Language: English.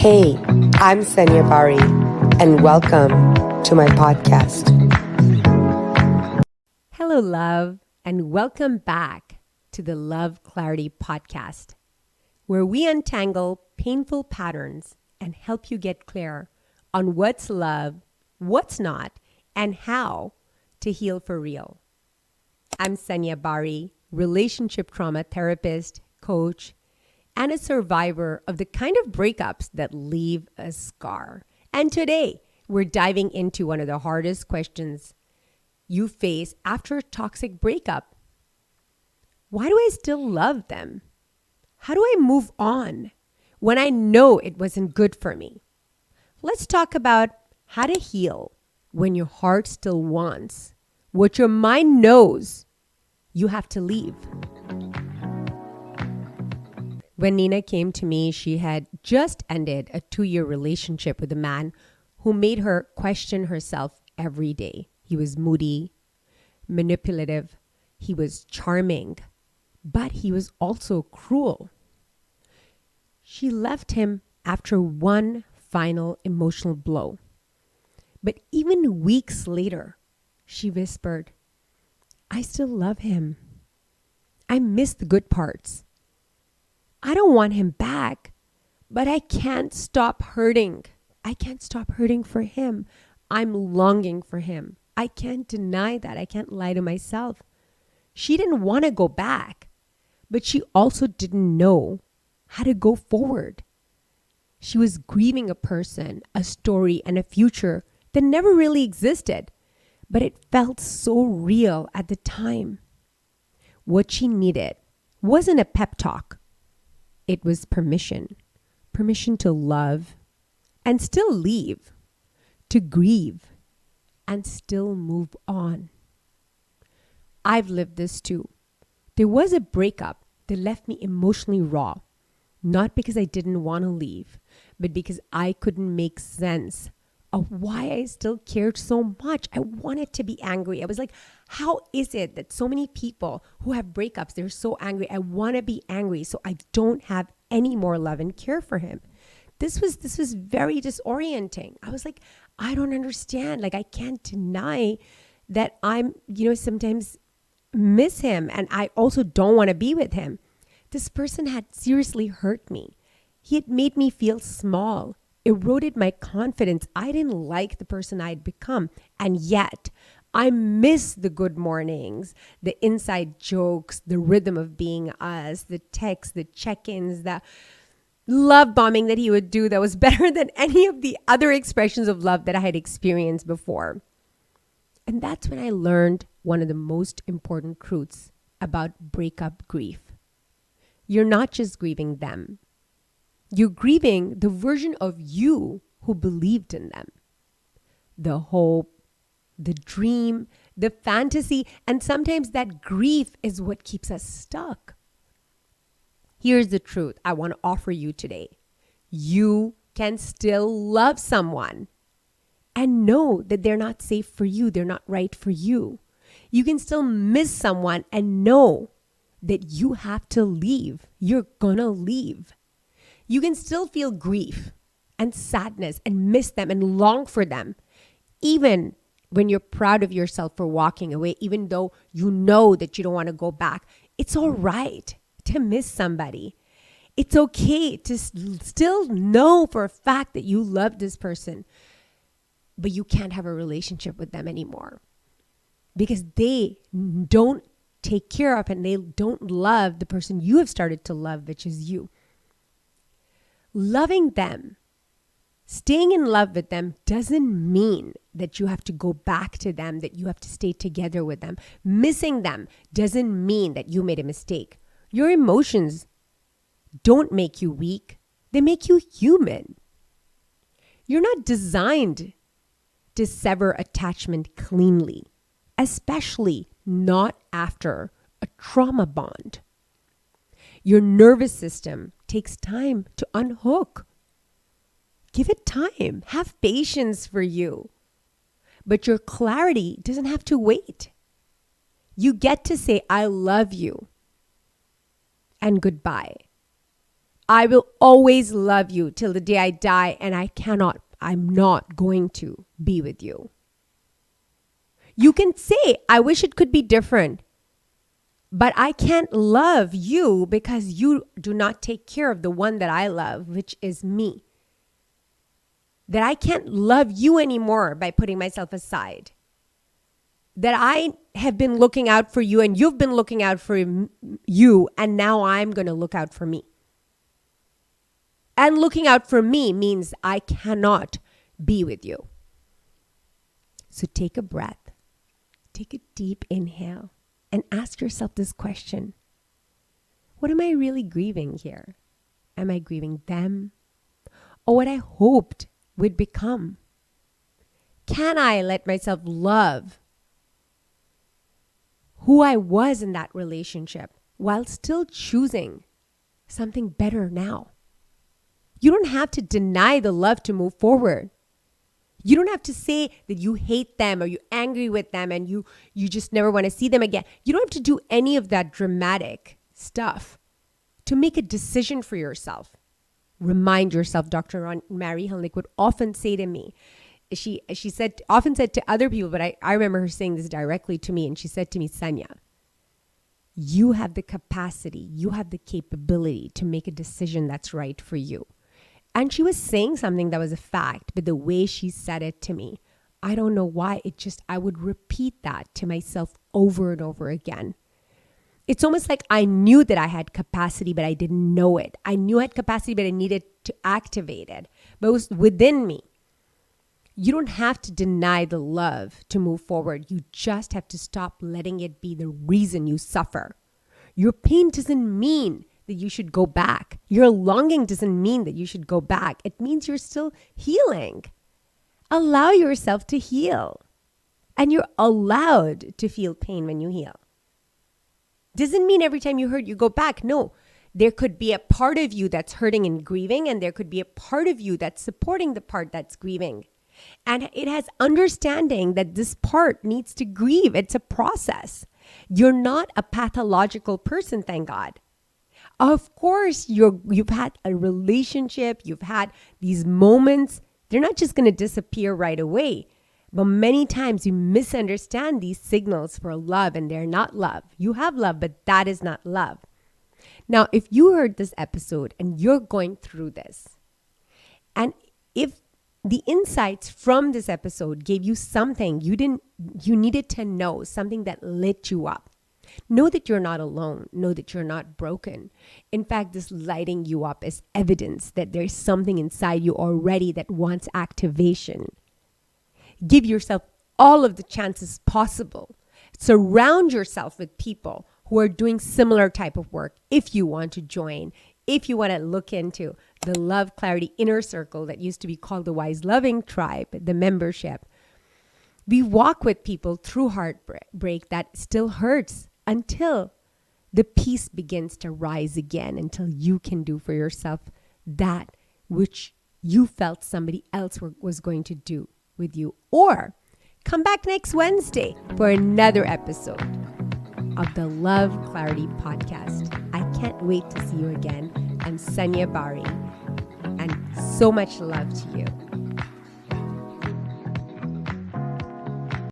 Hey, I'm Sanya Bari, and welcome to my podcast. Hello, love, and welcome back to the Love Clarity Podcast, where we untangle painful patterns and help you get clear on what's love, what's not, and how to heal for real. I'm Sanya Bari, relationship trauma therapist, coach, and a survivor of the kind of breakups that leave a scar. And today, we're diving into one of the hardest questions you face after a toxic breakup. Why do I still love them? How do I move on when I know it wasn't good for me? Let's talk about how to heal when your heart still wants what your mind knows you have to leave. When Nina came to me, she had just ended a 2-year relationship with a man who made her question herself every day. He was moody, manipulative, he was charming, but he was also cruel. She left him after one final emotional blow. But even weeks later, she whispered, "I still love him. I miss the good parts. I don't want him back, but I can't stop hurting. I can't stop hurting for him. I'm longing for him. I can't deny that. I can't lie to myself." She didn't want to go back, but she also didn't know how to go forward. She was grieving a person, a story, and a future that never really existed, but it felt so real at the time. What she needed wasn't a pep talk. It was permission to love and still leave, to grieve and still move on. I've lived this too. There was a breakup that left me emotionally raw, not because I didn't want to leave, but because I couldn't make sense of why I still cared so much. I wanted to be angry. I was like, how is it that so many people who have breakups, they're so angry? I want to be angry so I don't have any more love and care for him. This was very disorienting. I was like, I don't understand. Like, I can't deny that I'm, sometimes miss him, and I also don't want to be with him. This person had seriously hurt me. He had made me feel small, eroded my confidence. I didn't like the person I'd become. And yet I miss the good mornings, the inside jokes, the rhythm of being us, the texts, the check-ins, the love bombing that he would do that was better than any of the other expressions of love that I had experienced before. And that's when I learned one of the most important truths about breakup grief. You're not just grieving them. You're grieving the version of you who believed in them. The hope, the dream, the fantasy, and sometimes that grief is what keeps us stuck. Here's the truth I want to offer you today. You can still love someone and know that they're not safe for you, they're not right for you. You can still miss someone and know that you have to leave. You're gonna leave. You can still feel grief and sadness and miss them and long for them, even when you're proud of yourself for walking away, even though you know that you don't want to go back. It's all right to miss somebody. It's okay to still know for a fact that you love this person, but you can't have a relationship with them anymore because they don't take care of and they don't love the person you have started to love, which is you. Loving them, staying in love with them doesn't mean that you have to go back to them, that you have to stay together with them. Missing them doesn't mean that you made a mistake. Your emotions don't make you weak. They make you human. You're not designed to sever attachment cleanly, especially not after a trauma bond. Your nervous system takes time to unhook. Give it time. Have patience for you. But your clarity doesn't have to wait. You get to say, I love you and goodbye. I will always love you till the day I die, and I'm not going to be with you. You can say, I wish it could be different, but I can't love you because you do not take care of the one that I love, which is me. That I can't love you anymore by putting myself aside. That I have been looking out for you and you've been looking out for you, and now I'm going to look out for me. And looking out for me means I cannot be with you. So take a breath, take a deep inhale, and ask yourself this question. What am I really grieving here? Am I grieving them or what I hoped would become? Can I let myself love who I was in that relationship while still choosing something better now? You don't have to deny the love to move forward. You don't have to say that you hate them or you're angry with them and you just never want to see them again. You don't have to do any of that dramatic stuff to make a decision for yourself. Remind yourself, Dr. Mary Hilnick would often say to me, she often said to other people, but I remember her saying this directly to me, and she said to me, Sanya, you have the capacity, you have the capability to make a decision that's right for you. And she was saying something that was a fact, but the way she said it to me, I don't know why, I would repeat that to myself over and over again. It's almost like I knew that I had capacity, but I didn't know it. I knew I had capacity, but I needed to activate it. But it was within me. You don't have to deny the love to move forward. You just have to stop letting it be the reason you suffer. Your pain doesn't mean that you should go back. Your longing doesn't mean that you should go back. It means you're still healing. Allow yourself to heal. And you're allowed to feel pain when you heal. Doesn't mean every time you hurt, you go back. No, there could be a part of you that's hurting and grieving, and there could be a part of you that's supporting the part that's grieving. And it has understanding that this part needs to grieve. It's a process. You're not a pathological person, thank God. Of course, you've had a relationship, you've had these moments. They're not just going to disappear right away. But many times you misunderstand these signals for love, and they're not love. You have love, but that is not love. Now, if you heard this episode and you're going through this, and if the insights from this episode gave you something you needed to know, something that lit you up, know that you're not alone. Know that you're not broken. In fact, this lighting you up is evidence that there's something inside you already that wants activation. Give yourself all of the chances possible. Surround yourself with people who are doing similar type of work if you want to join, if you want to look into the Love Clarity Inner Circle that used to be called the Wise Loving Tribe, the membership. We walk with people through heartbreak that still hurts until the peace begins to rise again, until you can do for yourself that which you felt somebody else was going to do with you. Or come back next Wednesday for another episode of the Love Clarity Podcast. I can't wait to see you again. I'm Sanya Bari, and so much love to you.